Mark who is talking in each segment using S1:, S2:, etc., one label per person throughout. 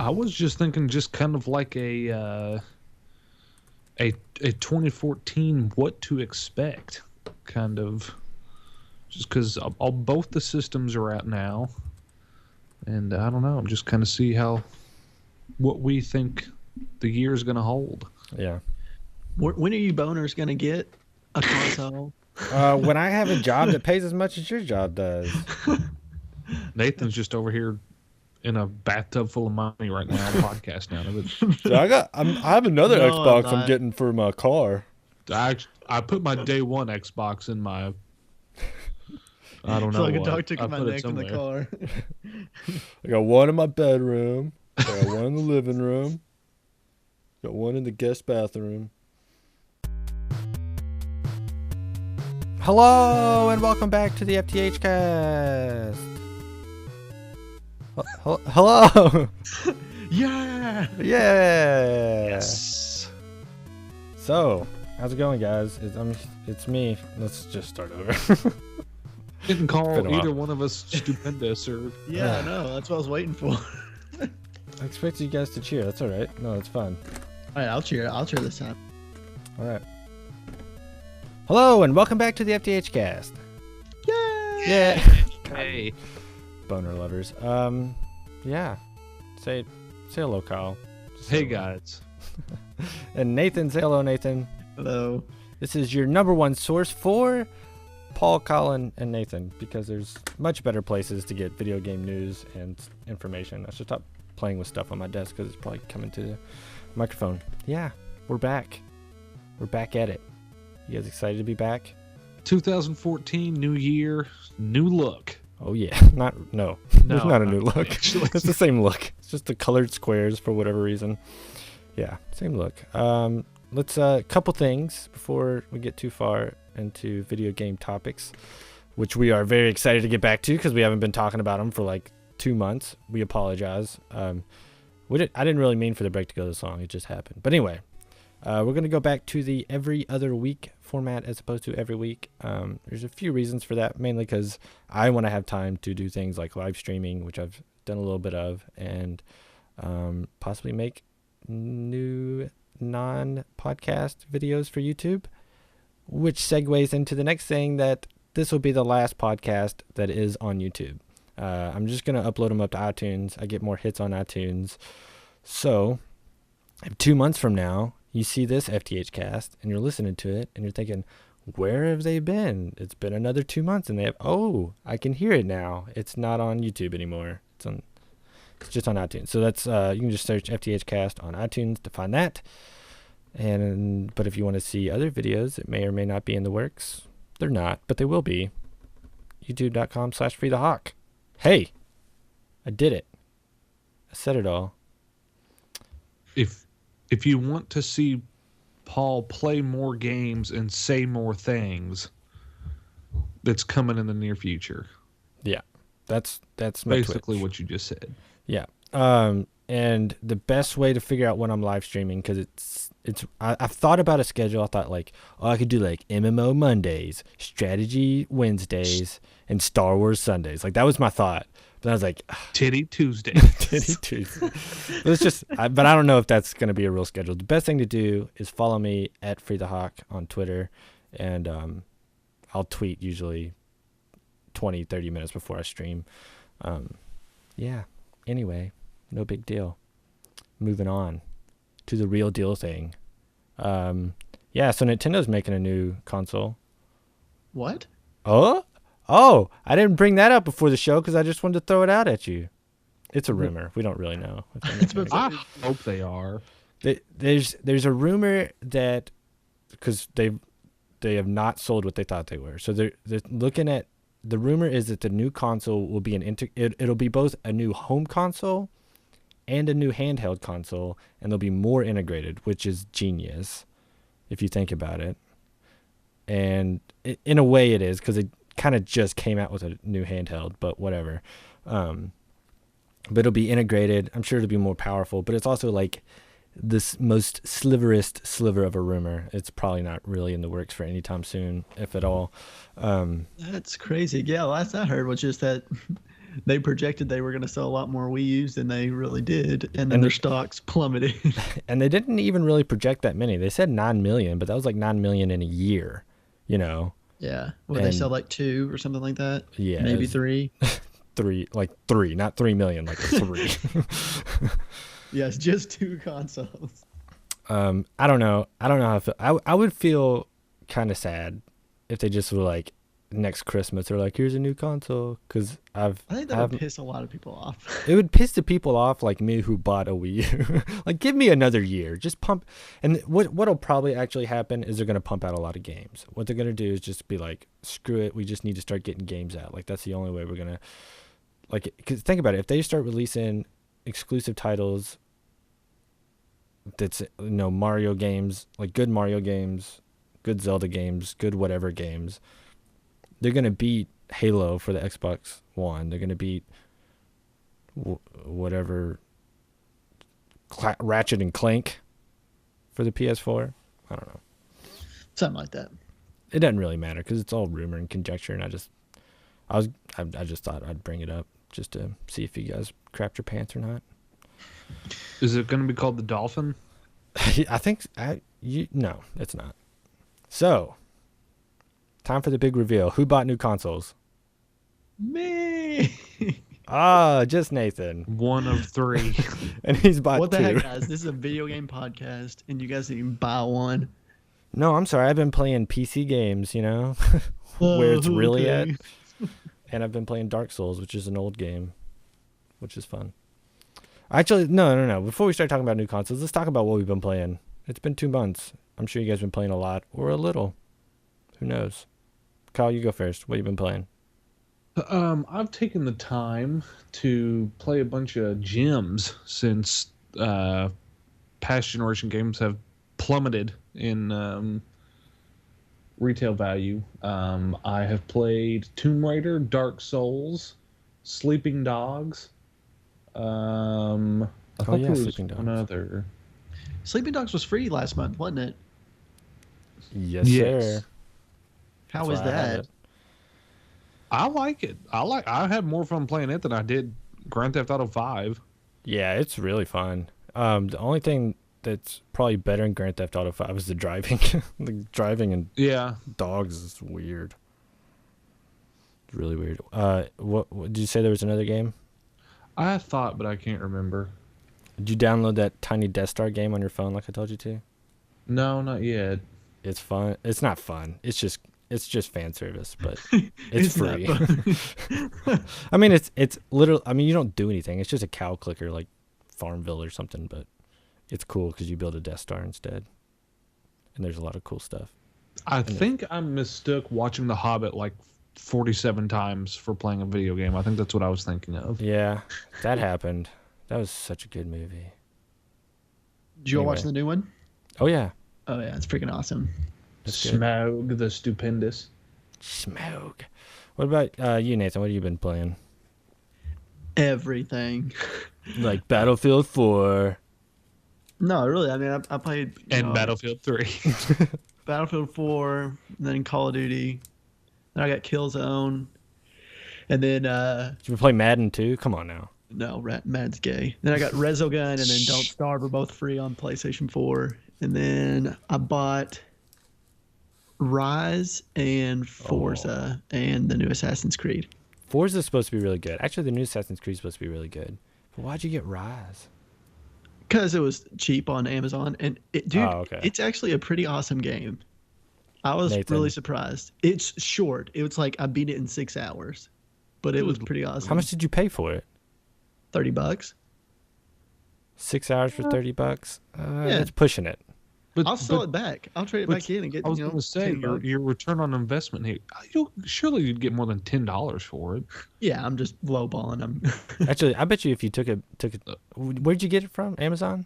S1: I was just thinking, just kind of like a 2014 what to expect kind of, just because all both the systems are out now, and I don't know, just kind of see what we think the year is going to hold.
S2: Yeah.
S3: When are you boners gonna get a console?
S2: When I have a job that pays as much as your job does.
S1: Nathan's just over here in a bathtub full of money right now, podcast now.
S2: So I have another
S3: No,
S2: Xbox
S3: I'm
S2: I'm getting for my car.
S1: I put my day one Xbox in my. I don't
S3: It's
S1: know.
S3: like a
S1: what.
S3: dog took
S1: I
S3: my
S1: put it
S3: neck in the
S1: somewhere.
S3: car.
S2: I got one in my bedroom. I got one in the living room. Got one in the guest bathroom. Hello and welcome back to the FTHcast. Hello.
S1: Yeah.
S2: Yeah.
S1: Yes.
S2: So, how's it going, guys? It's me. Let's just start over.
S1: Didn't call
S2: Been a while.
S1: either one of us stupendous or.
S3: Yeah, I know. That's what I was waiting for.
S2: I expected you guys to cheer. That's all right. No, it's fun.
S3: All right, I'll cheer. I'll cheer this time.
S2: All right. Hello and welcome back to the FTHcast.
S3: Yay!
S2: Yeah.
S1: Hey.
S2: Boner lovers. Yeah. Say hello, Kyle. Just
S1: Hey
S2: say hello.
S1: guys.
S2: And Nathan, say hello, Nathan.
S3: Hello.
S2: This is your number one source for Paul, Colin, and Nathan, because there's much better places to get video game news and information. I should stop playing with stuff on my desk because it's probably coming to the microphone. Yeah, we're back. We're back at it. You guys excited to be back?
S1: 2014, new year, new look.
S2: Oh yeah. There's not a new look.
S1: Actually.
S2: It's the same look. It's just the colored squares for whatever reason. Yeah, same look. Let's couple things before we get too far into video game topics, which we are very excited to get back to because we haven't been talking about them for like 2 months. We apologize. I didn't really mean for the break to go this long. It just happened. But anyway, we're going to go back to the every other week format as opposed to every week. There's a few reasons for that, mainly because I want to have time to do things like live streaming, which I've done a little bit of, and possibly make new non-podcast videos for YouTube, which segues into the next thing, that this will be the last podcast that is on YouTube. I'm just going to upload them up to iTunes. I get more hits on iTunes. So, if 2 months from now, you see this FTHcast and you're listening to it and you're thinking, where have they been? It's been another 2 months and I can hear it now. It's not on YouTube anymore. It's just on iTunes. So that's you can just search FTHcast on iTunes to find that. But if you want to see other videos that may or may not be in the works, they're not, but they will be. YouTube.com/FreeTheHawk. Hey, I did it. I said it all.
S1: If you want to see Paul play more games and say more things, that's coming in the near future.
S2: Yeah, that's my
S1: basically
S2: Twitch.
S1: what you just said.
S2: Yeah. And the best way to figure out when I'm live streaming, because I've thought about a schedule. I thought I could do like MMO Mondays, Strategy Wednesdays, and Star Wars Sundays. Like that was my thought. But I was like,
S1: Titty Tuesday.
S2: Titty Tuesday. But I don't know if that's going to be a real schedule. The best thing to do is follow me at FreeTheHawk on Twitter, and I'll tweet usually 20-30 minutes before I stream. Yeah. Anyway, no big deal. Moving on to the real deal thing. Yeah, so Nintendo's making a new console.
S3: What?
S2: Oh, I didn't bring that up before the show because I just wanted to throw it out at you. It's a rumor. We don't really know.
S1: I hope they are.
S2: There's a rumor that because they have not sold what they thought they were. So they're looking at, the rumor is that the new console will be it'll be both a new home console and a new handheld console, and they'll be more integrated, which is genius if you think about it. And in a way it is, because it kind of just came out with a new handheld, but whatever. But it'll be integrated. I'm sure it'll be more powerful, but it's also like this most sliver of a rumor. It's probably not really in the works for any time soon, if at all.
S3: That's crazy. Yeah, last I heard was just that They projected they were going to sell a lot more Wii U's than they really did, and then
S2: And
S3: their
S2: they-
S3: stocks plummeted.
S2: And they didn't even really project that many. They said 9 million, but that was like 9 million in a year, you know.
S3: Yeah. Well, they
S2: And-
S3: sell like 2 or something like that.
S2: Yeah,
S3: Maybe
S2: it's
S3: 3.
S2: three, not 3 million, like 3.
S3: Yes, just 2 consoles.
S2: I don't know how I feel. I would feel kind of sad if they just were like, next Christmas they're like, here's a new console, because
S3: I think that
S2: I've-
S3: would piss a lot of people off.
S2: it would piss the people off like me who bought a Wii U. Like, give me another year, just pump. And what'll probably actually happen is they're gonna pump out a lot of games. What they're gonna do is just be like, screw it, we just need to start getting games out. Like, that's the only way we're gonna, like, because think about it, if they start releasing exclusive titles that's, you know, Mario games, like good Mario games, good Zelda games, good whatever games, they're gonna beat Halo for the Xbox One. They're gonna beat whatever Ratchet and Clank for the PS4. I don't know.
S3: Something like that.
S2: It doesn't really matter because it's all rumor and conjecture. And I just thought I'd bring it up just to see if you guys crapped your pants or not.
S1: Is it going to be called the Dolphin?
S2: I think no, it's not. So, time for the big reveal. Who bought new consoles?
S3: Me.
S2: Just Nathan.
S1: One of 3.
S2: And he's bought
S3: What the
S2: 2.
S3: heck, guys? This is a video game podcast, and you guys didn't even buy one.
S2: No, I'm sorry. I've been playing PC games, you know, where it's really at.
S3: Okay.
S2: And I've been playing Dark Souls, which is an old game, which is fun. Actually, no. Before we start talking about new consoles, let's talk about what we've been playing. It's been 2 months. I'm sure you guys have been playing a lot or a little. Who knows? Kyle, you go first. What have you been playing?
S1: I've taken the time to play a bunch of gems since past generation games have plummeted in retail value. I have played Tomb Raider, Dark Souls, Sleeping Dogs. I thought there was
S2: Sleeping Dogs.
S1: another.
S3: Sleeping Dogs was free last month, wasn't it?
S2: Yes,
S1: Yes.
S2: sir.
S3: How
S2: That's
S3: was
S2: why I have
S3: that?
S2: it.
S1: I like it. I had more fun playing it than I did Grand Theft Auto 5.
S2: Yeah, it's really fun. The only thing that's probably better in Grand Theft Auto 5 is the driving. The driving and
S1: Yeah.
S2: dogs is weird. It's really weird. What did you say there was another game?
S1: I thought, but I can't remember.
S2: Did you download that Tiny Death Star game on your phone like I told you to?
S1: No, not yet.
S2: It's fun. It's not fun. It's just fan service, but it's
S3: not
S2: free.
S3: fun.
S2: I mean, it's literally. I mean, you don't do anything. It's just a cow clicker like Farmville or something, but it's cool because you build a Death Star instead, and there's a lot of cool stuff.
S1: I think I mistook watching The Hobbit like 47 times for playing a video game. I think that's what I was thinking of.
S2: Yeah, that happened. That was such a good movie.
S3: Did you all watch
S2: Anyway.
S3: the new one?
S2: Oh yeah,
S3: Oh yeah, it's freaking awesome.
S2: that's good.
S1: Smaug the Stupendous.
S2: Smoke. What about you, Nathan? What have you been playing?
S3: Everything.
S2: Like Battlefield 4.
S3: No, really. I mean, I played
S1: And Battlefield 3.
S3: Battlefield 4, then Call of Duty. Then I got Killzone, and then
S2: Did you play Madden too? Come on now.
S3: no, Mad's gay. Then I got Resogun, and then Don't Starve are both free on PlayStation 4. And then I bought Rise and Forza and the new Assassin's Creed.
S2: Forza's supposed to be really good. Actually, the new Assassin's Creed is supposed to be really good. But why'd you get Rise?
S3: Because it was cheap on Amazon, and dude,
S2: Oh, okay.
S3: it's actually a pretty awesome game. I was
S2: Nathan.
S3: really surprised. It's short. It was like I beat it in 6 hours, but it was pretty awesome.
S2: How much did you pay for it?
S3: $30.
S2: 6 hours for $30?
S3: Yeah.
S2: That's pushing it.
S1: But,
S3: I'll sell it back. I'll trade it
S1: but
S3: back in and get.
S1: I was
S3: going
S1: going to say, your return on investment here, surely you'd get more than $10 for it.
S3: Yeah, I'm just lowballing them.
S2: Actually, I bet you if you took it, where'd you get it from? Amazon?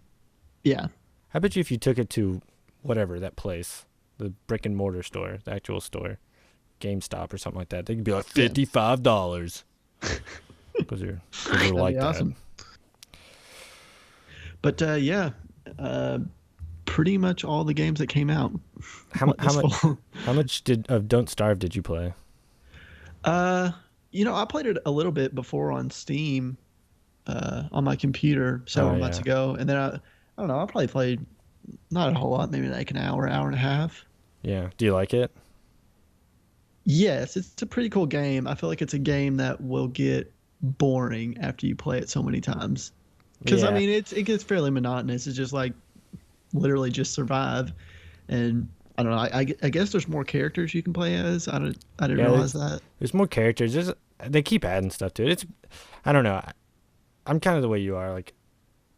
S3: Yeah,
S2: I bet you if you took it to whatever, that place, the brick and mortar store, the actual store, GameStop or something like that, they could be like $55. Because they're like
S3: be awesome. But yeah, pretty much all the games that came out.
S2: How
S3: this fall.
S2: much of Don't Starve did you play?
S3: I I played it a little bit before on Steam, on my computer several months
S2: yeah.
S3: ago, and then I don't know, I probably played not a whole lot, maybe like an hour, hour and a half.
S2: Yeah. Do you like it?
S3: Yes, it's a pretty cool game. I feel like it's a game that will get boring after you play it so many times. Because I
S2: Yeah.
S3: mean, it gets fairly monotonous. It's just like literally just survive, and I don't know. I guess there's more characters you can play as. I didn't
S2: Yeah.
S3: realize that.
S2: There's more characters. They keep adding stuff to it. I don't know. I'm kind of the way you are. Like,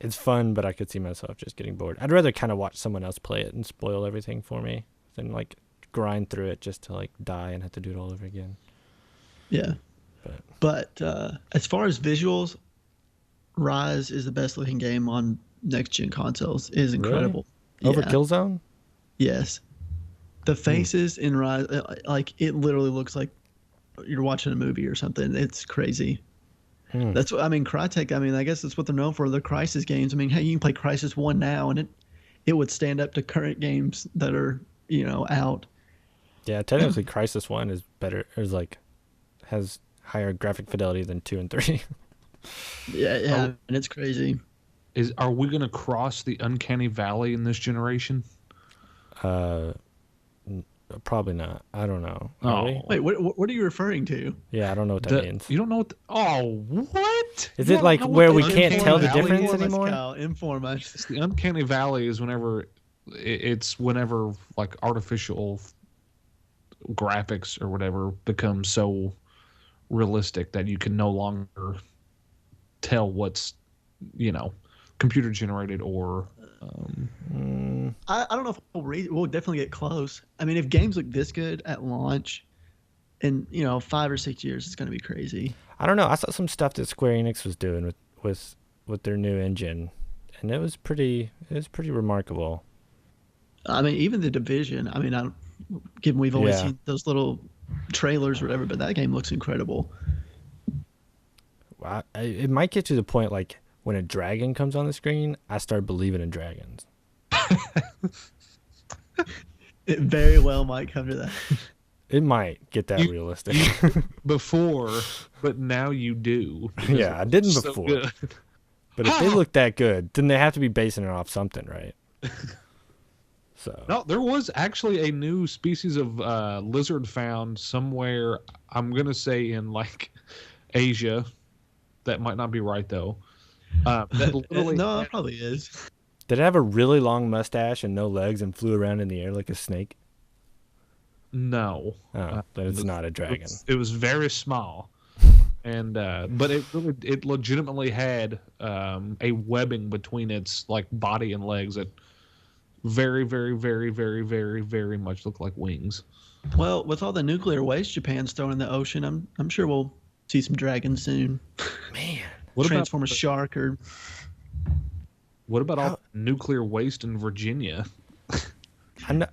S2: it's fun, but I could see myself just getting bored. I'd rather kind of watch someone else play it and spoil everything for me than like grind through it just to like die and have to do it all over again.
S3: Yeah, but as far as visuals, Rise is the best looking game on next gen consoles. It is
S2: Really?
S3: incredible.
S2: Over
S3: Yeah.
S2: Killzone?
S3: Yes. The faces in Rise, like it literally looks like you're watching a movie or something. It's crazy.
S2: Hmm.
S3: That's what I mean. Crytek. I mean, I guess that's what they're known for. The Crysis games. I mean, hey, you can play Crysis 1 now, and it would stand up to current games that are out.
S2: Yeah, technically Crisis 1 is better, has higher graphic fidelity than 2 and 3.
S3: Yeah,
S1: Oh.
S3: and it's crazy.
S1: Are we going to cross the uncanny valley in this generation?
S2: Probably not. I don't know. Are we?
S3: Wait, what are you referring to?
S2: Yeah, I don't know what that means.
S1: You don't know what? What?
S2: Is
S1: You
S2: it
S1: don't
S2: like
S1: know what
S2: where
S1: the
S2: we can't
S1: uncanny
S2: tell the
S1: valley
S2: difference
S1: is?
S2: anymore?
S3: Kyle, inform us.
S1: The uncanny valley is whenever it's whenever like artificial graphics or whatever become so realistic that you can no longer tell what's computer generated or
S3: I don't know if we'll definitely get close. I mean, if games look this good at launch, in 5 or 6 years, it's going to be crazy.
S2: I don't know. I saw some stuff that Square Enix was doing with their new engine, and it was pretty remarkable.
S3: I mean, even the Division. I mean, given we've always
S2: Yeah.
S3: seen those little trailers or whatever, but that game looks incredible.
S2: It might get to the point like when a dragon comes on the screen, I start believing in dragons.
S3: It very well might come to that.
S2: It might get that realistic.
S1: before, but now you do. because
S2: Yeah, I
S1: it's
S2: didn't
S1: so
S2: before.
S1: good.
S2: But if they look that good, then they have to be basing it off something, right? So
S1: No, there was actually a new species of lizard found somewhere. I'm gonna say in like Asia. That might not be right though. That literally
S3: No, it probably is.
S2: did it have a really long mustache and no legs and flew around in the air like a snake?
S1: no.
S2: Oh, then it's not a dragon.
S1: It was very small, and but it legitimately had a webbing between its like body and legs that very, very, very, very, very, very much look like wings.
S3: Well, with all the nuclear waste Japan's throwing in the ocean, I'm sure we'll see some dragons soon.
S2: Man,
S1: What
S3: Transform a
S1: about
S3: shark or
S1: what about all nuclear waste in Virginia?
S2: I know.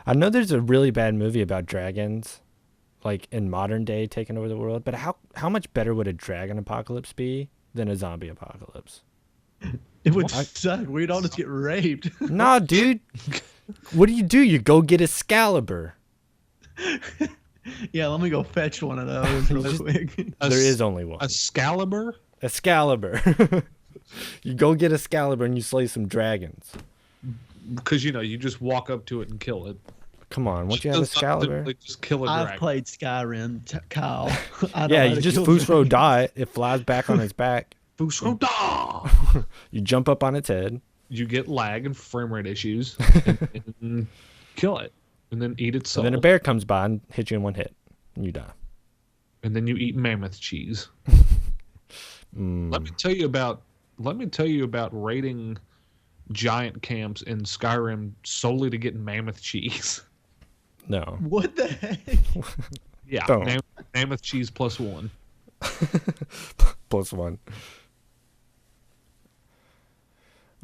S2: I know there's a really bad movie about dragons, like in modern day taking over the world. But how much better would a dragon apocalypse be than a zombie apocalypse?
S3: it would suck. We'd all just get raped.
S2: Nah, dude. What do? You go get Excalibur.
S3: Yeah, let me go fetch one of those real quick.
S2: There is only one.
S1: Excalibur?
S2: Excalibur. You go get Excalibur and you slay some dragons.
S1: Because you just walk up to it and kill it.
S2: Come on, once you have Excalibur.
S1: Just kill a
S3: I've
S1: dragon.
S3: played Skyrim, Kyle. I know
S2: Yeah,
S3: how
S2: you
S3: to
S2: just
S3: kill
S2: Fusro
S3: dragons.
S2: die. It flies back on its back.
S1: Fusro.
S2: You jump up on its head.
S1: You get lag and frame rate issues, and kill it, and then eat its soul.
S2: So then a bear comes by and hits you in one hit, and you die.
S1: And then you eat mammoth cheese. Let me tell you about raiding giant camps in Skyrim solely to get mammoth cheese.
S2: No.
S3: What the heck?
S1: Yeah,
S2: Don't.
S1: mammoth cheese +1.
S2: +1.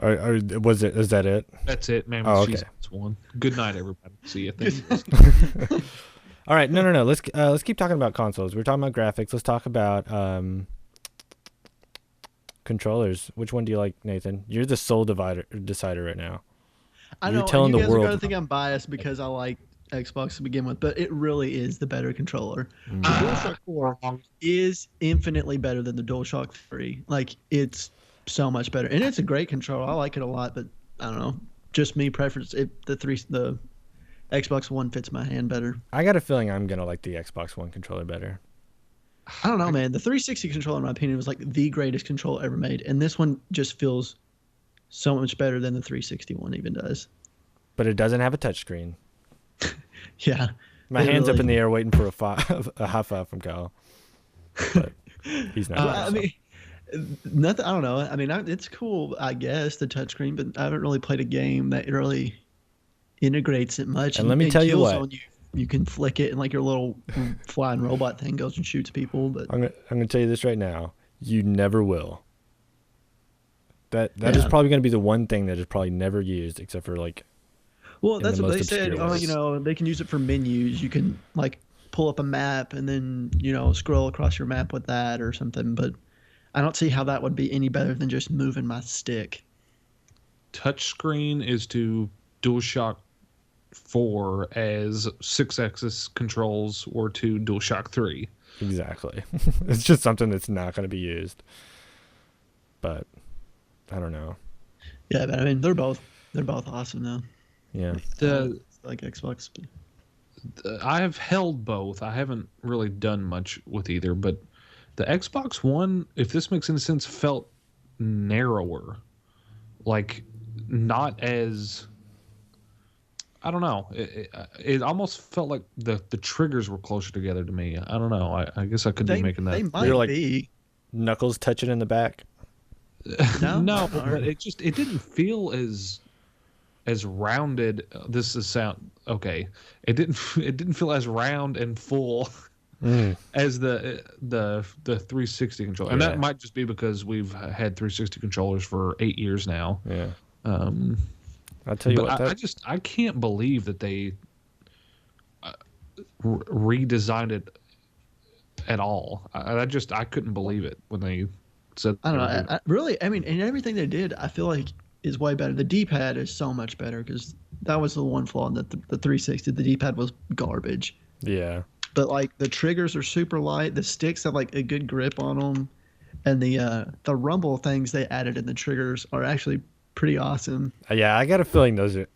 S2: Is that it?
S1: That's it. Mammoth cheese
S2: okay.
S1: +1. Good night, everybody. See you. Thank you.
S2: All right, no. Let's keep talking about consoles. We're talking about graphics. Let's talk about controllers. Which one do you like, Nathan? You're the sole decider right now.
S3: I
S2: You're
S3: know
S2: telling
S3: you
S2: the
S3: guys
S2: world.
S3: are gonna think I'm biased because I like Xbox to begin with, but it really is the better controller. The
S2: Mm.
S3: DualShock 4 is infinitely better than the DualShock 3. Like, it's so much better, and it's a great controller. I like it a lot, but I don't know, just me preference. The Xbox One fits my hand better.
S2: I got a feeling I'm gonna like the Xbox One controller better.
S3: I don't know, man. The 360 controller, in my opinion, was like the greatest controller ever made, and this one just feels so much better than the 360 one even does.
S2: But it doesn't have a touchscreen.
S3: Yeah,
S2: My hand's up in the air waiting for a high five from Kyle. But he's not.
S3: I mean, nothing. I don't know. I mean, it's cool, I guess, the touchscreen, but I haven't really played a game that really integrates it much.
S2: And let me tell you what.
S3: You can flick it, and like your little flying robot thing goes and shoots people. But
S2: I'm gonna tell you this right now. You never will. That is probably gonna be the one thing that is probably never used, except for like.
S3: Well, that's what they said.
S2: obscure
S3: Oh,
S2: ways.
S3: you know, they can use it for menus. You can like pull up a map and then scroll across your map with that or something. But I don't see how that would be any better than just moving my stick.
S1: Touchscreen is to DualShock 4 as 6-axis controls or to DualShock 3.
S2: Exactly. It's just something that's not going to be used. But I don't know.
S3: Yeah, but I mean, they're both awesome though.
S2: Yeah.
S3: Like Xbox.
S1: I have held both. I haven't really done much with either, but the Xbox One, if this makes any sense, felt narrower. Like, not as... I don't know. It almost felt like the triggers were closer together to me. I don't know. I guess I could be making that.
S3: They might be.
S2: Knuckles touching in the back.
S1: No, but it didn't feel as rounded. This is sound okay. It didn't feel as round and full as the 360 controller, and that might just be because we've had 360 controllers for 8 years now.
S2: Yeah. I'll tell you what.
S1: I can't believe that they redesigned it at all. I couldn't believe it when they said.
S3: I don't know. Really, I mean, and everything they did, I feel like is way better. The D-pad is so much better because that was the one flaw in the 360. The D-pad was garbage.
S2: Yeah.
S3: But like the triggers are super light. The sticks have like a good grip on them, and the rumble things they added in the triggers are actually pretty awesome.
S2: Yeah, I got a feeling those are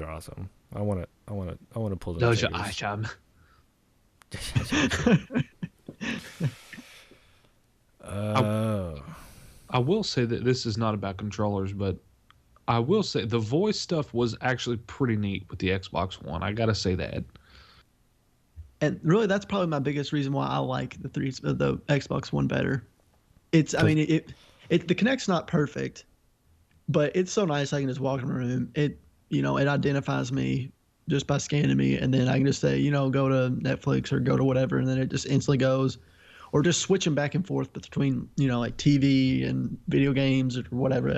S2: awesome. I want to pull them.
S1: Those are awesome. I will say that this is not about controllers, but I will say the voice stuff was actually pretty neat with the Xbox One. I gotta say that.
S3: And really, that's probably my biggest reason why I like the Xbox One better. I mean, the Kinect's not perfect, but it's so nice. I can just walk in a room. It identifies me just by scanning me, and then I can just say, go to Netflix or go to whatever, and then it just instantly goes. Or just switching back and forth between, like TV and video games or whatever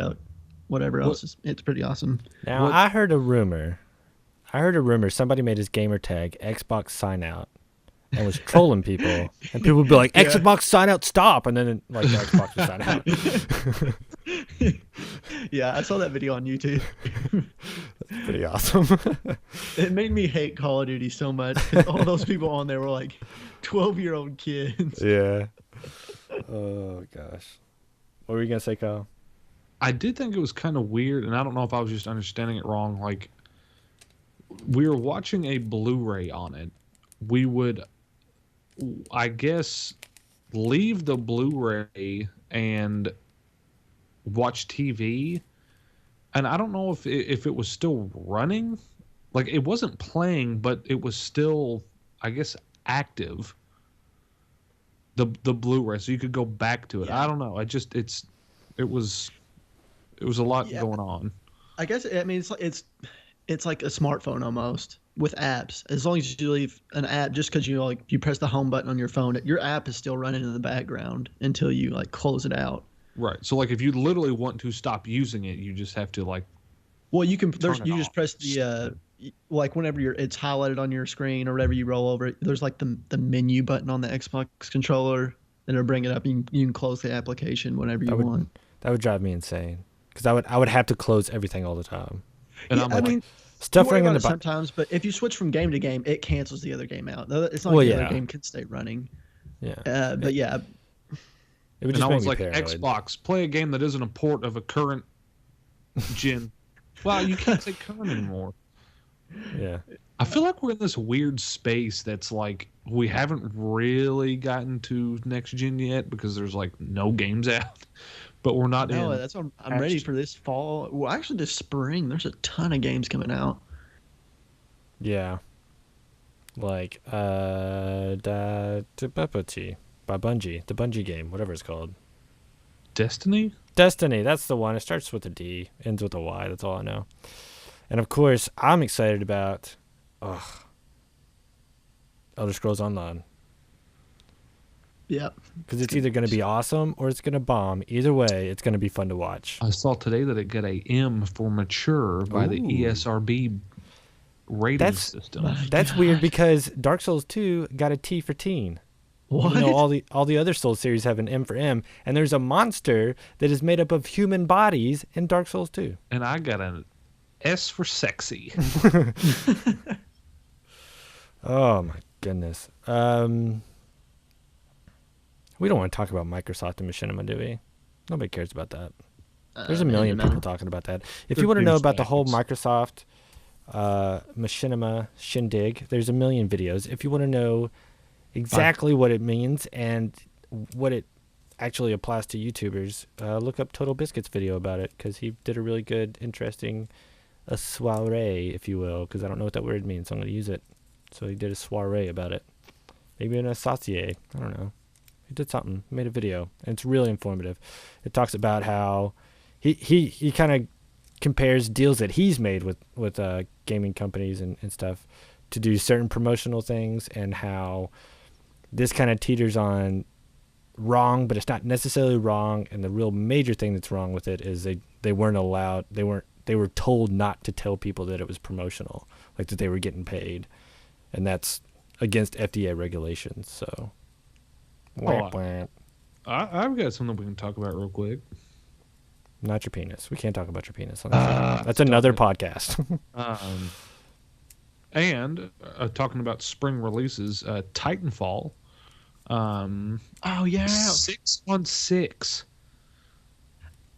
S3: else. It's pretty awesome.
S2: Now, I heard a rumor. Somebody made his gamer tag Xbox sign out and was trolling people. And people would be like, Xbox sign out, stop. And then like the Xbox would sign out.
S3: Yeah, I saw that video on YouTube.
S2: That's pretty awesome.
S3: It made me hate Call of Duty so much. All those people on there were like 12-year-old kids.
S2: Yeah. Oh, gosh. What were you going to say, Kyle?
S1: I did think it was kind of weird, and I don't know if I was just understanding it wrong. Like, we were watching a Blu-ray on it. We would, I guess, leave the Blu-ray and watch TV. And I don't know if it was still running. Like, it wasn't playing, but it was still, I guess, active. The Blu-ray, so you could go back to it. Yeah. I don't know. It was a lot going on. I
S3: guess it's like a smartphone almost with apps. As long as you leave an app, just because you press the home button on your phone, your app is still running in the background until you like close it out.
S1: Right. So like if you literally want to stop using it, you just have to like.
S3: Well, you can. You just press the like whenever it's highlighted on your screen or whatever you roll over it. There's like the menu button on the Xbox controller, and it'll bring it up. You can close the application whenever you want.
S2: That would drive me insane because I would have to close everything all the time.
S1: And I'm like,
S2: Stuff
S3: worry
S2: running in
S3: about
S2: the
S3: it sometimes, but if you switch from game to game, it cancels the other game out. It's not
S2: Well,
S3: like the
S2: yeah.
S3: other game can stay running.
S2: Yeah.
S3: But yeah,
S2: It would
S1: And
S2: just
S1: I
S2: make
S1: was
S2: me
S1: like,
S2: paranoid.
S1: Xbox, play a game that isn't a port of a current gen. Well, you can't say current anymore.
S2: Yeah.
S1: I feel like we're in this weird space that's like we haven't really gotten to next gen yet because there's like no games out, but we're not
S3: no,
S1: in.
S3: that's what I'm ready for this fall. Well, actually, this spring, there's a ton of games coming out.
S2: Yeah. Like by Bungie, the Bungie game, whatever it's called.
S1: Destiny?
S2: Destiny, that's the one. It starts with a D, ends with a Y. That's all I know. And of course, I'm excited about Elder Scrolls Online.
S3: Yep.
S2: Because it's either going to be awesome or it's going to bomb. Either way, it's going to be fun to watch.
S1: I saw today that it got a M for mature by the
S2: Ooh.
S1: ESRB rating system.
S2: That's weird because Dark Souls 2 got a T for teen.
S3: What?
S2: Even though all the other Souls series have an M for M, and there's a monster that is made up of human bodies in Dark Souls 2.
S1: And I got an S for sexy.
S2: Oh my goodness. We don't want to talk about Microsoft and Machinima, do we? Nobody cares about that. There's a million people talking about that. If you want to know about the whole Microsoft Machinima shindig, there's a million videos. If you want to know exactly what it means and what it actually applies to YouTubers, look up Total Biscuit's video about it because he did a really good, interesting a soiree, if you will, because I don't know what that word means, so I'm going to use it. So he did a soiree about it. Maybe an associé. I don't know. He did something. He made a video, and it's really informative. It talks about how he kind of compares deals that he's made with gaming companies and stuff to do certain promotional things, and how this kind of teeters on wrong, but it's not necessarily wrong. And the real major thing that's wrong with it is they weren't allowed. They were told not to tell people that it was promotional, like that they were getting paid, and that's against FDA regulations. So,
S1: I've got something we can talk about real quick.
S2: Not your penis. We can't talk about your penis. That's another podcast.
S1: And talking about spring releases, Titanfall.
S3: Oh yeah,
S1: 6-on-6.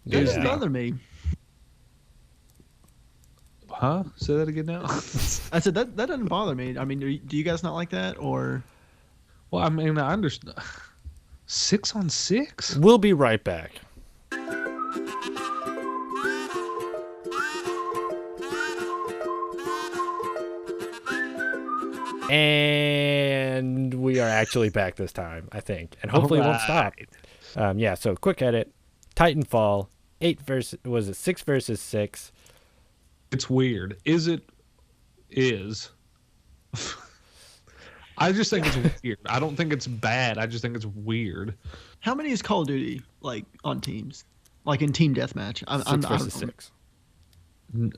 S3: that doesn't bother me.
S1: Huh? Say that again now.
S3: I said that doesn't bother me. I mean, do you guys not like that or?
S1: Well, I mean, I understand. 6-on-6.
S2: We'll be right back. And we are actually back this time, I think, and hopefully it won't stop. Yeah. So quick edit. Titanfall 6 versus 6.
S1: It's weird. Is. I just think it's weird. I don't think it's bad. I just think it's weird.
S3: How many is Call of Duty like on teams, like in team deathmatch?
S2: 6 versus 6.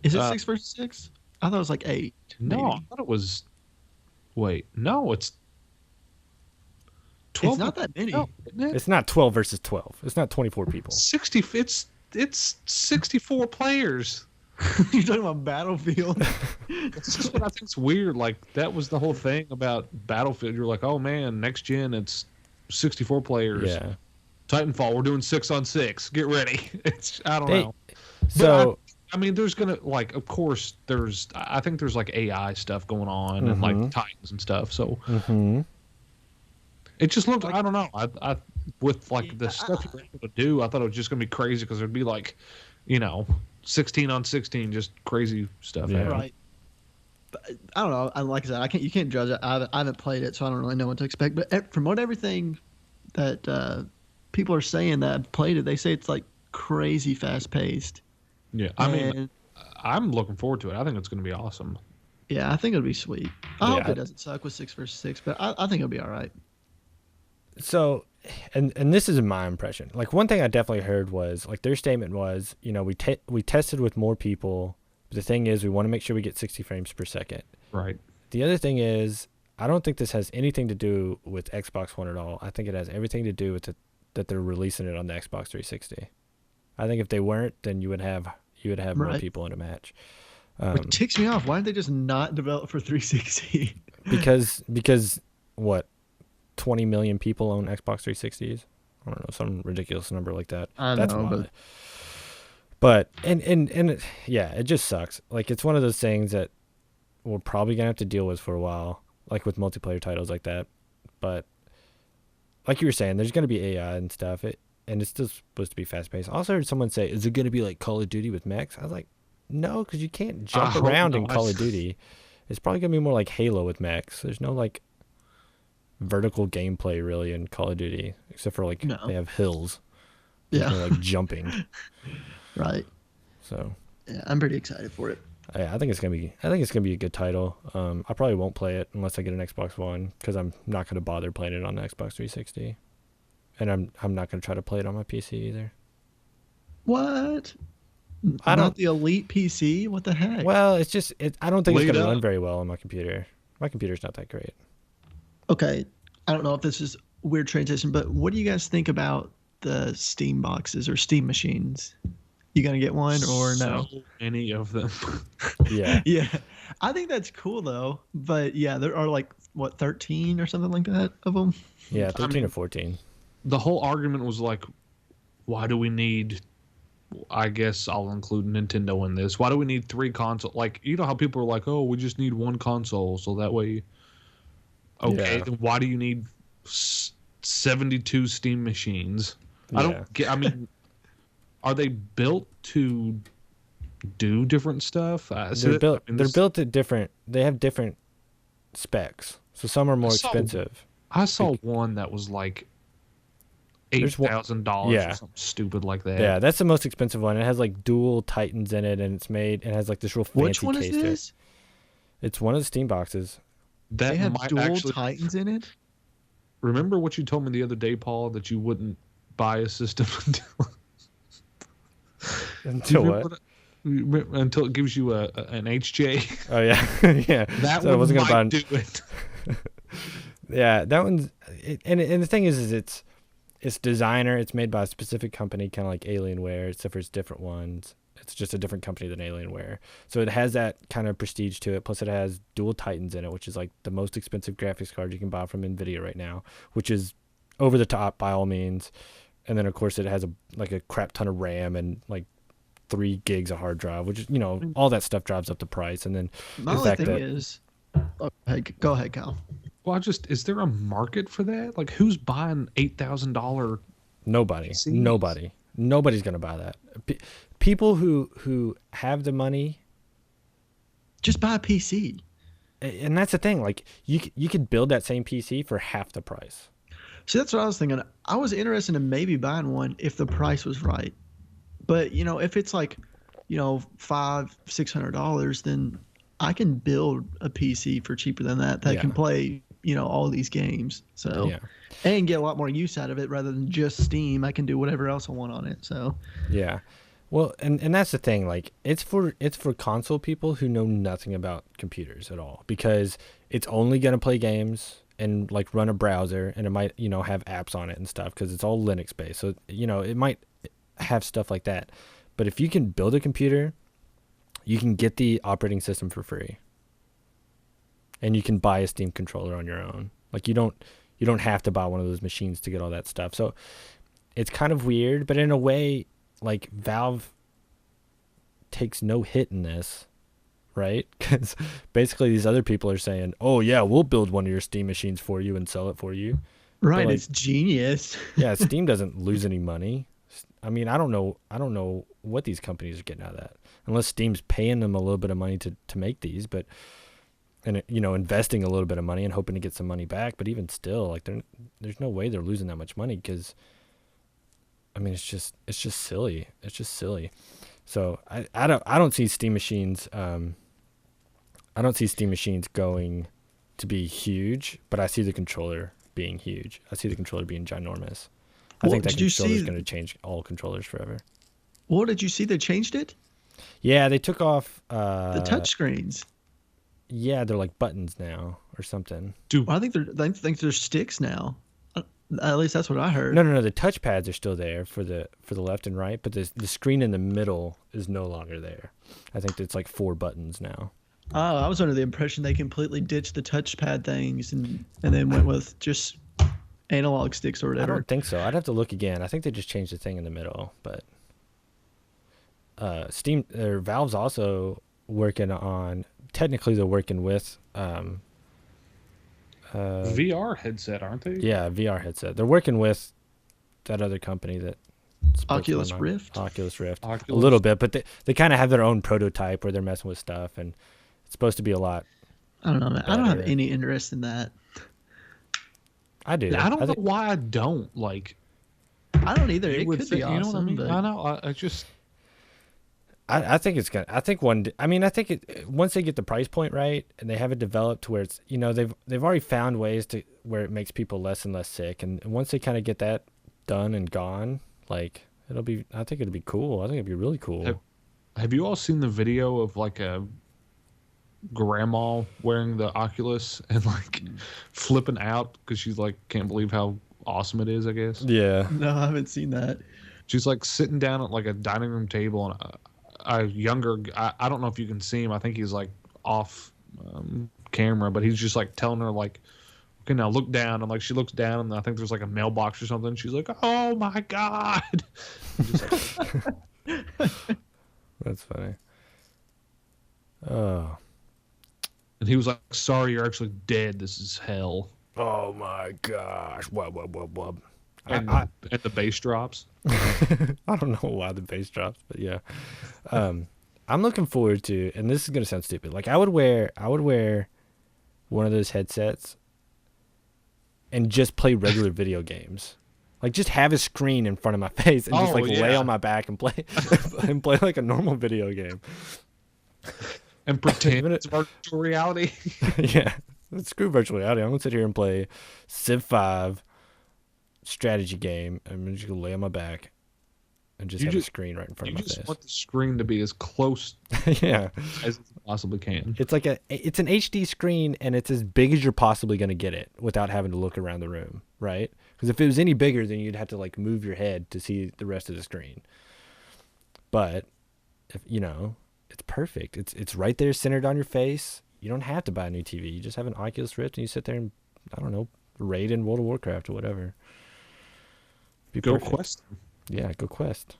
S3: Is it 6 versus 6? I thought it was like 8.
S1: No,
S3: maybe.
S1: I thought it was. Wait, no, it's 12.
S3: It's not that many.
S1: No, isn't it?
S2: It's not 12 versus 12. It's not 24 people.
S1: 60. It's 64 players.
S3: You're talking about Battlefield.
S1: That's just what I think's weird. Like that was the whole thing about Battlefield. You're like, oh man, next gen it's 64 players.
S2: Yeah.
S1: Titanfall, we're doing 6-on-6. Get ready. I don't know.
S2: So
S1: I mean, there's gonna of course I think there's like AI stuff going on and like Titans and stuff. So it just looked. I don't know. I with like the stuff you're able to do, I thought it was just gonna be crazy because there'd be like, 16-on-16, just crazy stuff.
S2: Yeah.
S3: Right. But I don't know. Like I said, you can't judge it. I haven't played it, so I don't really know what to expect. But from everything that people are saying that have played it, they say it's like crazy fast paced.
S1: Yeah, I mean, I'm looking forward to it. I think it's going to be awesome.
S3: Yeah, I think it'll be sweet. I hope it doesn't suck with 6 versus 6, but I think it'll be all right.
S2: So, and this is my impression. Like one thing I definitely heard was like their statement was, we tested with more people. But the thing is, we want to make sure we get 60 frames per second.
S1: Right.
S2: The other thing is, I don't think this has anything to do with Xbox One at all. I think it has everything to do with that they're releasing it on the Xbox 360. I think if they weren't, then you would have more
S3: Right.
S2: people in a match.
S3: Which ticks me off. Why didn't they just not develop for 360?
S2: Because what, 20 million people own Xbox 360s? I don't know, some ridiculous number like that.
S3: I
S2: That's
S3: know,
S2: why. But yeah, it just sucks. Like, it's one of those things that we're probably gonna have to deal with for a while, like with multiplayer titles like that. But like you were saying, there's gonna be AI and stuff. And it's still supposed to be fast paced. I also heard someone say, "Is it gonna be like Call of Duty with mechs?" I was like, "No, because you can't jump around in Call of Duty. It's probably gonna be more like Halo with mechs. There's no like vertical gameplay really in Call of Duty, except for like they have hills.
S3: Yeah,
S2: no, like jumping.
S3: Right.
S2: So
S3: yeah, I'm pretty excited for it.
S2: I think it's gonna be a good title. I probably won't play it unless I get an Xbox One because I'm not gonna bother playing it on the Xbox 360, and I'm not gonna try to play it on my PC either.
S3: What?
S2: I don't.
S3: Not the Elite PC? What the heck?
S2: Well, it's just I don't think it's gonna
S1: Wait
S2: run
S1: up.
S2: very well on my computer. My computer's not that great.
S3: Okay, I don't know if this is a weird transition, but what do you guys think about the Steam boxes or Steam machines? You gonna get one or no?
S1: So many of them.
S2: Yeah.
S3: Yeah, I think that's cool though. But yeah, there are like what 13 or something like that of them.
S2: Yeah, 13 or
S1: mean,
S2: 14.
S1: The whole argument was like, why do we need? I guess I'll include Nintendo in this. Why do we need 3 consoles? Like, you know how people are like, oh, we just need 1 console, so that way. Okay,
S2: Yeah.
S1: then why do you need 72 Steam machines? I
S2: Yeah.
S1: don't get. I mean, are they built to do different stuff?
S2: They're built at different. They have different specs. So some are more expensive.
S1: I saw one that was like $8,000
S2: Yeah.
S1: or something stupid like that.
S2: Yeah, that's the most expensive one. It has like dual Titans in it, and it has like this real fancy
S3: Which one
S2: case
S3: is
S2: to it.
S3: this?
S2: It's one of the Steam boxes.
S1: That
S3: They have
S1: might
S3: dual
S1: actually.
S3: Titans in it.
S1: Remember what you told me the other day, Paul, that you wouldn't buy a system
S2: Until what?
S1: until it gives you an HJ.
S2: Oh yeah, yeah.
S1: That
S2: So I
S1: one
S2: wasn't
S1: might
S2: gonna buy.
S1: do it.
S2: Yeah, that one's. And the thing is it's designer. It's made by a specific company, kind of like Alienware, except for it's different ones. It's just a different company than Alienware. So it has that kind of prestige to it. Plus it has dual Titans in it, which is like the most expensive graphics card you can buy from Nvidia right now, which is over the top by all means. And then of course it has a crap ton of RAM and like 3 gigs of hard drive, which is, all that stuff drives up the price. And then
S3: My
S2: the
S3: only
S2: fact
S3: thing
S2: that
S3: is, okay, go ahead, Kyle.
S1: Well, is there a market for that? Like, who's buying $8,000?
S2: nobody's going to buy that. People who have the money,
S3: Just buy a PC.
S2: and that's the thing, like you could build that same PC for half the price.
S3: See, that's what I was thinking. I was interested in maybe buying one if the price was right. But if it's like, $500-$600, then I can build a PC for cheaper than that
S2: Yeah.
S3: can play, all these games. So
S2: Yeah.
S3: and get a lot more use out of it rather than just Steam. I can do whatever else I want on it. So
S2: Yeah. Well, and that's the thing, like it's for console people who know nothing about computers at all, because it's only going to play games and like run a browser, and it might, have apps on it and stuff because it's all Linux based. So, it might have stuff like that. But if you can build a computer, you can get the operating system for free. And you can buy a Steam controller on your own. Like you don't have to buy one of those machines to get all that stuff. So it's kind of weird, but in a way, like Valve takes no hit in this, right? Because basically these other people are saying, "Oh yeah, we'll build one of your Steam machines for you and sell it for you."
S3: right,
S2: like-
S3: it's genius.
S2: Yeah, Steam doesn't lose any money. I mean, I don't know what these companies are getting out of that, unless Steam's paying them a little bit of money to make these, but investing a little bit of money and hoping to get some money back. But even still, like there's no way they're losing that much money, because I mean, it's just silly. It's just silly. So I don't see Steam machines. I don't see Steam machines going to be huge, but I see the controller being huge. I see the controller being ginormous. I think that controller is going to change all controllers forever.
S3: Well, did you see they changed it?
S2: Yeah, they took off
S3: The touch screens.
S2: Yeah, they're like buttons now or something.
S1: Dude,
S3: Well, I think they're sticks now. At least that's what I heard.
S2: No. The touchpads are still there for the left and right, but the screen in the middle is no longer there. I think it's like 4 buttons now.
S3: Oh, I was under the impression they completely ditched the touchpad things and then went with just analog sticks or
S2: I
S3: whatever.
S2: don't think so. I'd have to look again. I think they just changed the thing in the middle, but Steam or Valve's also working on. Technically, they're working with
S1: VR headset, aren't they?
S2: yeah, VR headset. They're working with that other company that
S3: Oculus Rift?
S2: Oculus Rift. A
S1: Oculus.
S2: little bit, but they kind of have their own prototype where they're messing with stuff, and it's supposed to be a lot.
S3: I don't know, man. I don't have
S2: better.
S3: any interest in that.
S2: I do.
S1: I don't know
S2: think,
S1: why I don't like.
S3: I don't either.
S1: You
S3: It
S1: would
S3: could
S1: think,
S3: be awesome,
S1: you know what I mean?
S3: but
S1: I know. I just.
S2: I think it's gonna. I think I think once they get the price point right and they have it developed to where it's they've already found ways to where it makes people less and less sick, and once they kind of get that done and gone, like it'll be. I think it'll be cool. I think it'd be really cool.
S1: Have you all seen the video of like a grandma wearing the Oculus and like flipping out because she's like can't believe how awesome it is? I guess.
S2: Yeah.
S3: no, I haven't seen that.
S1: She's like sitting down at like a dining room table, and a younger. I don't know if you can see him. I think he's like off camera, but he's just like telling her like, "Okay, now look down." And like she looks down, and I think there's like a mailbox or something. She's like, "Oh my god!" Just like,
S2: That's funny. Oh.
S1: and he was like, "Sorry, you're actually dead. This is hell."
S2: Oh my gosh. Wub.
S1: And, and the bass drops.
S2: I don't know why the bass drops, but yeah. I'm looking forward to, and this is gonna sound stupid. Like I would wear one of those headsets and just play regular video games. Like just have a screen in front of my face and just like lay on my back and play and play like a normal video game.
S1: And pretend it's virtual reality.
S2: Yeah. Screw virtual reality. I'm gonna sit here and play Civ 5 strategy game. I'm just gonna lay on my back and just have a screen right in front of my face.
S1: You just want the screen to be as close
S2: Yeah.
S1: as it possibly can.
S2: It's like it's an HD screen and it's as big as you're possibly going to get it without having to look around the room, right? Because if it was any bigger, then you'd have to like move your head to see the rest of the screen. But if it's perfect. It's right there centered on your face. You don't have to buy a new TV. You just have an Oculus Rift and you sit there and I don't know, raid in World of Warcraft or whatever.
S1: Go Quest.
S2: Yeah, go Quest.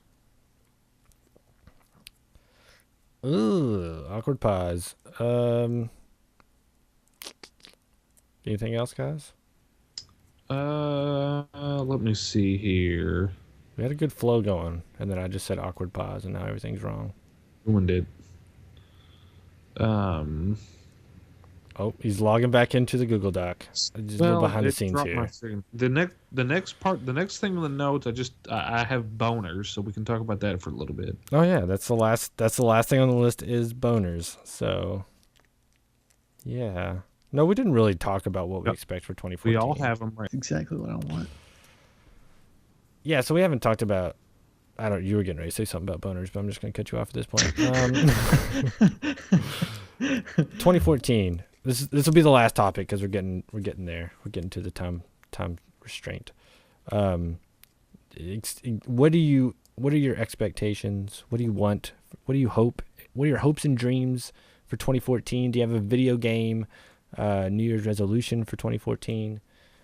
S2: Ooh, awkward pause. Anything else, guys?
S1: Let me see here.
S2: We had a good flow going, and then I just said awkward pause, and now everything's wrong.
S1: Someone did.
S2: Oh, he's logging back into the Google Doc. Just a little behind the scenes here.
S1: The next thing in the notes, I have boners, so we can talk about that for a little bit.
S2: Oh yeah, that's the last thing on the list is boners. So yeah. No, we didn't really talk about what we expect for 2014.
S1: We all have them right.
S3: That's exactly what I want.
S2: Yeah, so we haven't talked about. You were getting ready to say something about boners, but I'm just going to cut you off at this point. 2014. This will be the last topic because we're getting there. We're getting to the time restraint. What are your expectations? What do you want? What do you hope? What are your hopes and dreams for 2014? Do you have a video game New Year's resolution for 2014?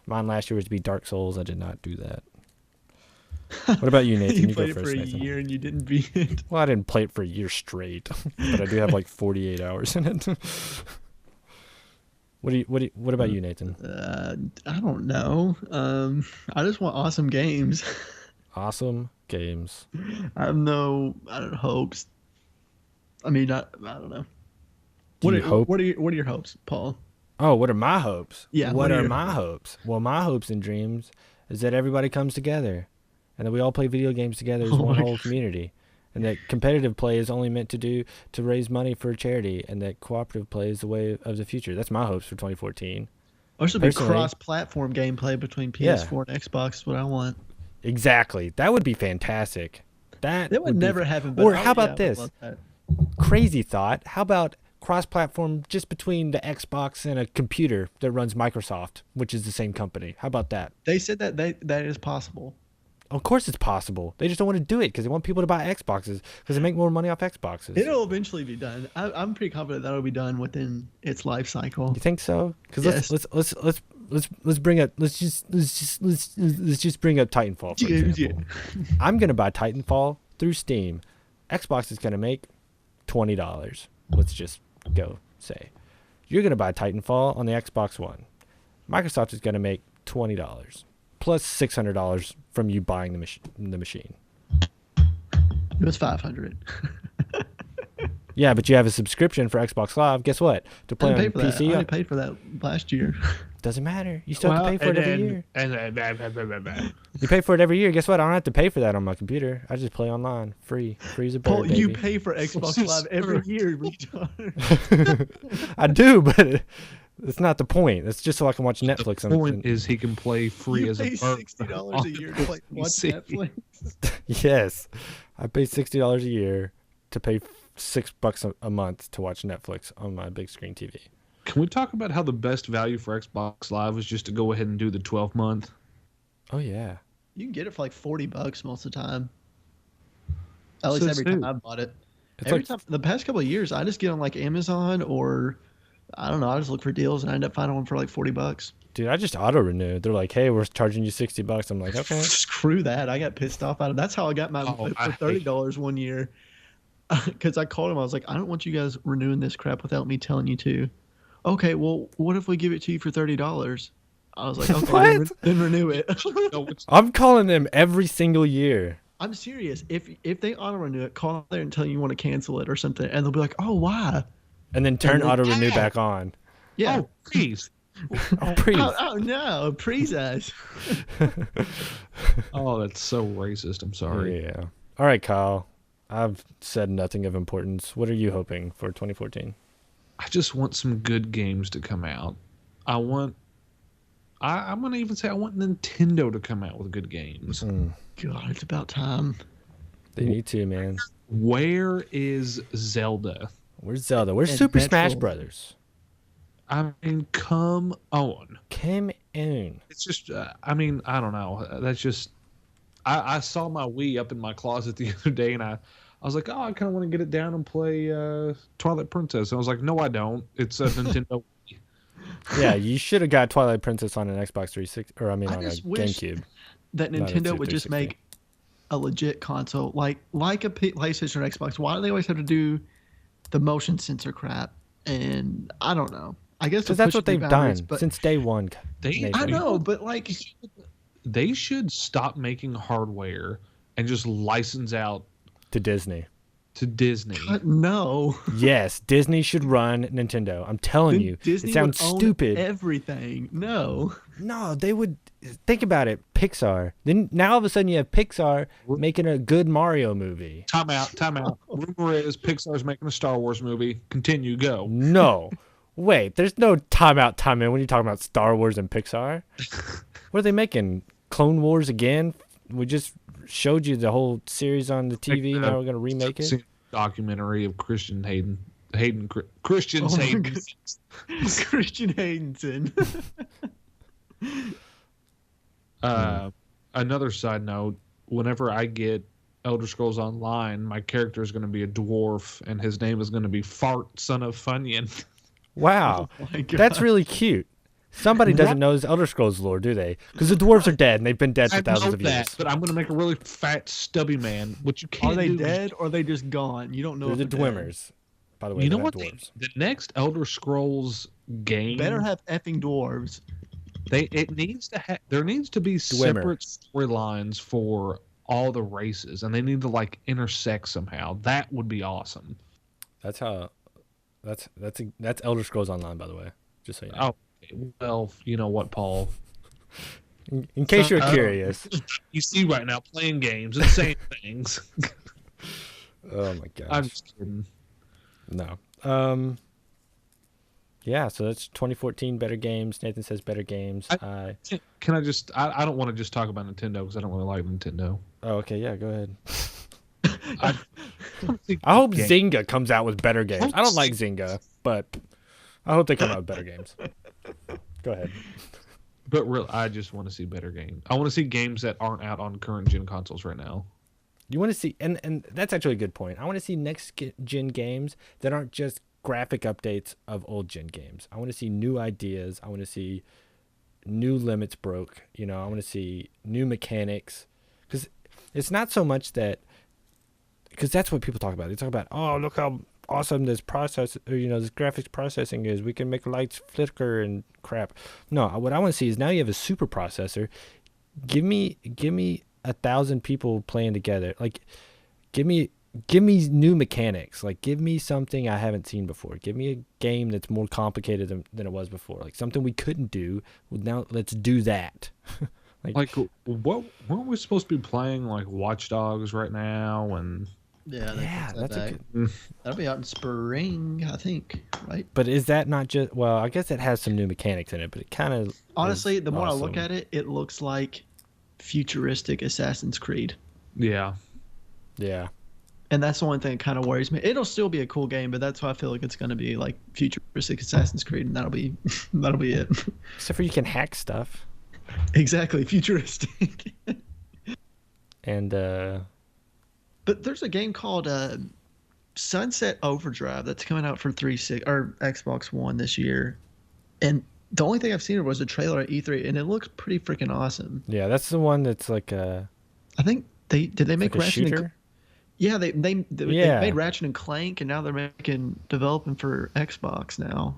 S2: Mine last year was to be Dark Souls. I did not do that. What about you, Nathan?
S3: You played
S2: go
S3: it
S2: first,
S3: for
S2: Nathan.
S3: a year and you didn't beat it.
S2: Well, I didn't play it for a year straight, but I do have like 48 hours in it. What about you, Nathan?
S3: I don't know. I just want awesome games.
S2: Awesome games.
S3: I have no hopes. I mean, I don't know.
S2: Do you hope?
S3: What are your hopes, Paul?
S2: Oh, what are my hopes?
S3: Yeah.
S2: What are my hopes? Well, my hopes and dreams is that everybody comes together and that we all play video games together as one whole community. And that competitive play is only meant to raise money for a charity, and that cooperative play is the way of the future. That's my hopes for 2014.
S3: Or should be cross-platform gameplay between PS4 and Xbox is what I want.
S2: Exactly. That would be fantastic. That
S3: would never happen.
S2: Or how about this? Crazy thought. How about cross-platform just between the Xbox and a computer that runs Microsoft, which is the same company. How about that?
S3: They said that that is possible.
S2: Of course it's possible. They just don't want to do it because they want people to buy Xboxes because they make more money off Xboxes.
S3: It'll eventually be done. I'm pretty confident that'll be done within its life cycle.
S2: You think so? Because
S3: Yes.
S2: let's bring up let's just bring up Titanfall for example. I'm gonna buy Titanfall through Steam. Xbox is gonna make $20. Let's just go say you're gonna buy Titanfall on the Xbox One. Microsoft is gonna make $20 plus $600 from you buying the machine.
S3: It was 500.
S2: Yeah, but you have a subscription for Xbox Live. Guess what? To play on
S3: I paid for that. I
S2: PC,
S3: already paid for that last year.
S2: doesn't matter. You still have to pay for it every year. You pay for it every year. Guess what? I don't have to pay for that on my computer. I just play online, free as a bird.
S3: Paul, you
S2: baby.
S3: pay for Xbox Live every year, retard.
S2: I do, but it's not the point. It's just so I can watch Netflix.
S1: The point is he can play free
S3: You
S1: as a
S3: pay
S1: bird.
S3: $60 a year to watch
S1: PC.
S3: Netflix.
S2: Yes, I pay $60 a year to pay $6 a month to watch Netflix on my big screen TV.
S1: Can we talk about how the best value for Xbox Live was just to go ahead and do the 12-month?
S2: Oh yeah,
S3: You can get it for like $40 most of the time. At least
S1: So
S3: every
S1: soon.
S3: time I've bought it.
S2: it's
S3: Every
S2: like
S3: time, the past couple of years, I just get on like Amazon or I don't know. I just look for deals and I end up finding one for like $40.
S2: dude, I just auto renew. They're like, hey, we're charging you $60. I'm like, okay.
S3: Screw that. I got pissed off out of. That's how I got my
S1: Oh,
S3: for
S1: I
S3: $30 one year. Because I called him. I was like, I don't want you guys renewing this crap without me telling you to. Okay, well, what if we give it to you for $30? I was like, okay,
S2: What?
S3: then renew it.
S1: No, it's
S2: I'm calling them every single year.
S3: I'm serious. If they auto renew it, call there and tell you want to cancel it or something, and they'll be like, oh, why?
S2: And then turn
S3: then-
S2: auto renew back on.
S3: Yeah.
S1: Oh, please.
S2: Oh, please.
S3: Oh no, praise us.
S1: Oh, that's so racist. I'm sorry.
S2: Yeah. All right, Kyle. I've said nothing of importance. What are you hoping for 2014?
S1: I just want some good games to come out. I'm going to even say I want Nintendo to come out with good games.
S3: God, it's about time.
S2: They need to, man.
S1: Where is Zelda?
S2: Where's Zelda? Where's
S3: And
S2: Super Smash
S3: Metroid.
S2: Brothers?
S1: I mean, come on.
S2: Kim Un.
S1: It's just, I mean, I don't know. That's just, I saw my Wii up in my closet the other day, and I was like, oh, I kind of want to get it down and play Twilight Princess. And I was like, no, I don't. It's a Nintendo.
S2: Yeah, you should have got Twilight Princess on an Xbox 360, or I mean
S3: I
S2: on a
S3: just wish-
S2: GameCube.
S3: That
S2: Not a
S3: Nintendo would just
S2: 360.
S3: make a legit console, like a PlayStation or Xbox. Why do they always have to do the motion sensor crap? And I don't know. I guess
S2: Because
S3: to
S2: that's
S3: push
S2: what
S3: new
S2: they've
S3: boundaries,
S2: done
S3: but
S2: since day one.
S1: They,
S2: Nathan.
S3: I know, but like,
S1: they should stop making hardware and just license out
S2: To Disney.
S1: to Disney.
S3: no.
S2: Yes, Disney should run Nintendo. I'm telling you.
S3: Disney
S2: it sounds
S3: would own
S2: stupid.
S3: Everything. No.
S2: No, they would. Think about it. Pixar. Then now all of a sudden you have Pixar making a good Mario movie.
S1: Time out. Rumor is Pixar's making a Star Wars movie. Continue, go.
S2: No. Wait, there's no time out, time in when you're talking about Star Wars and Pixar. What are they making? Clone Wars again? We just showed you the whole series on the TV. Now we're going to remake it?
S1: Seen a documentary of Christian Christian's
S3: Oh my
S1: Hayden.
S3: God. Christian Haydenson.
S1: Another side note, whenever I get Elder Scrolls Online, my character is going to be a dwarf, and his name is going to be Fart, son of Funyun.
S2: Wow.
S3: Oh my God.
S2: That's really cute. Somebody doesn't know this Elder Scrolls lore, do they? Because the dwarves are dead, and they've been dead for thousands of years.
S1: But I'm going to make a really fat, stubby man, which you can't
S3: Are they
S1: do.
S3: dead or are they just gone? You don't know.
S2: They're
S3: if
S2: the
S3: they're dead.
S2: Dwemer. By the way,
S1: You know
S2: they're
S1: what?
S2: not dwarves.
S1: The next Elder Scrolls game
S3: Better have effing dwarves.
S1: there needs to be separate storylines for all the races, and they need to like intersect somehow. That would be awesome.
S2: That's Elder Scrolls Online, by the way. Just so you know.
S1: Oh, well, you know what, Paul?
S2: In case you're
S1: Oh.
S2: curious.
S1: You see right now playing games and saying things.
S2: Oh my gosh.
S1: I'm just kidding.
S2: No. Yeah, so that's 2014 better games. Nathan says better games.
S1: Can I just? I don't want to just talk about Nintendo because I don't really like Nintendo.
S2: Oh, okay, yeah, go ahead.
S1: I don't think
S2: I hope
S1: game-
S2: Zynga comes out with better games. I don't like Zynga. but I hope they come out with better games. Go ahead.
S1: But really, I just want to see better games. I want to see games that aren't out on current gen consoles right now.
S2: You want to see, and that's actually a good point. I want to see next gen games that aren't just graphic updates of old gen games. I want to see new ideas. I want to see new limits broke. I want to see new mechanics, because it's not so much that, because that's what people talk about. They talk about, oh, look how awesome this process, or, this graphics processing is. We can make lights flicker and crap. No, what I want to see is now you have a super processor. Give me 1,000 people playing together. Like, give me new mechanics. Like, give me something I haven't seen before. Give me a game that's more complicated than it was before. Like something we couldn't do. Well, now let's do that.
S1: Like what weren't we supposed to be playing, like Watch Dogs right now? And
S3: that's that'll be out in spring, I think, right?
S2: But is that not just? Well, I guess it has some new mechanics in it, but it kind of
S3: honestly, the more I look at it, it looks like futuristic Assassin's Creed.
S1: Yeah.
S3: And that's the one thing that kind of worries me. It'll still be a cool game, but that's why I feel like it's going to be like futuristic Assassin's Creed, and that'll be it.
S2: Except for you can hack stuff.
S3: Exactly, futuristic.
S2: And
S3: but there's a game called Sunset Overdrive that's coming out for Xbox One this year, and the only thing I've seen was a trailer at E3, and it looks pretty freaking awesome.
S2: Yeah, that's the one that's like a.
S3: I think they make
S2: like
S3: Ratchet
S2: shooter?
S3: Yeah, they made Ratchet and Clank, and now they're developing for Xbox now.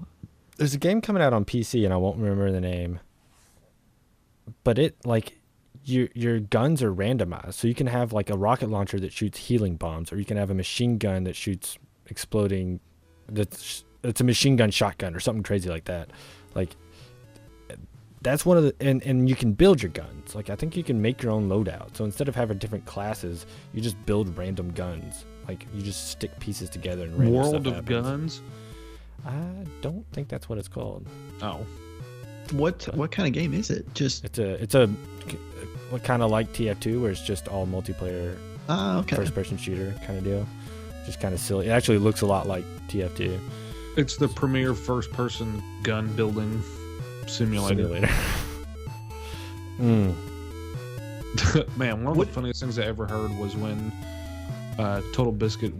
S2: There's a game coming out on PC, and I won't remember the name. But it like your guns are randomized, so you can have like a rocket launcher that shoots healing bombs, or you can have a machine gun that shoots exploding. It's a machine gun shotgun or something crazy like that. Like that's one of the and you can build your guns. Like I think you can make your own loadout. So instead of having different classes, you just build random guns. Like you just stick pieces together and random
S1: World
S2: stuff
S1: of
S2: happens.
S1: Guns.
S2: I don't think that's what it's called.
S1: Oh.
S3: What kind of game is it? Just
S2: it's a what kind of like TF2 where it's just all multiplayer first person shooter kind of deal. Just kind of silly. It actually looks a lot like TF2.
S1: It's the premier first person gun building simulator.
S2: Man,
S1: one of the funniest things I ever heard was when Total Biscuit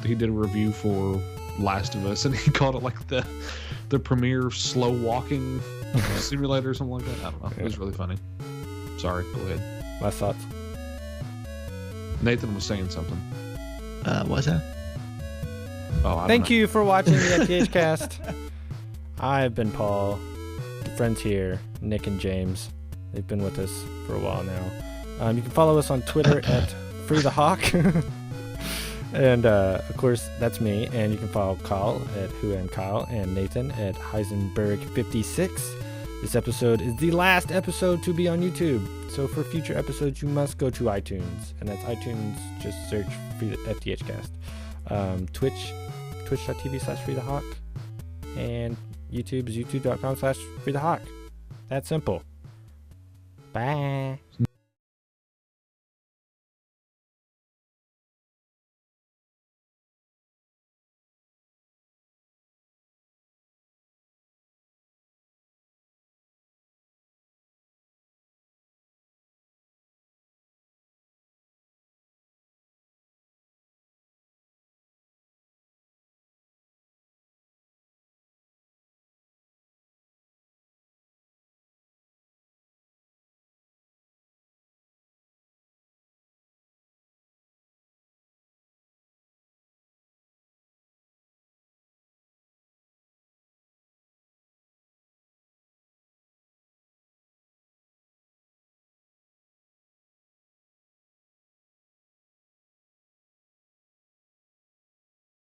S1: he did a review for Last of Us, and he called it like the premier slow walking simulator or something like that. I don't know. It was really funny. Sorry, go ahead.
S2: Last thoughts.
S1: Nathan was saying something.
S3: What's that?
S2: Thank you for watching the FTHcast. I've been Paul. Friends here, Nick and James. They've been with us for a while now. You can follow us on Twitter at FreeTheHawk. And of course, that's me. And you can follow Kyle at WhoAmKyle and Nathan at Heisenberg56. This episode is the last episode to be on YouTube. So for future episodes, you must go to iTunes. And that's iTunes, just search FTHcast. Twitch.tv/FreeTheHawk. And YouTube is youtube.com/FreeTheHawk. That's simple. Bye.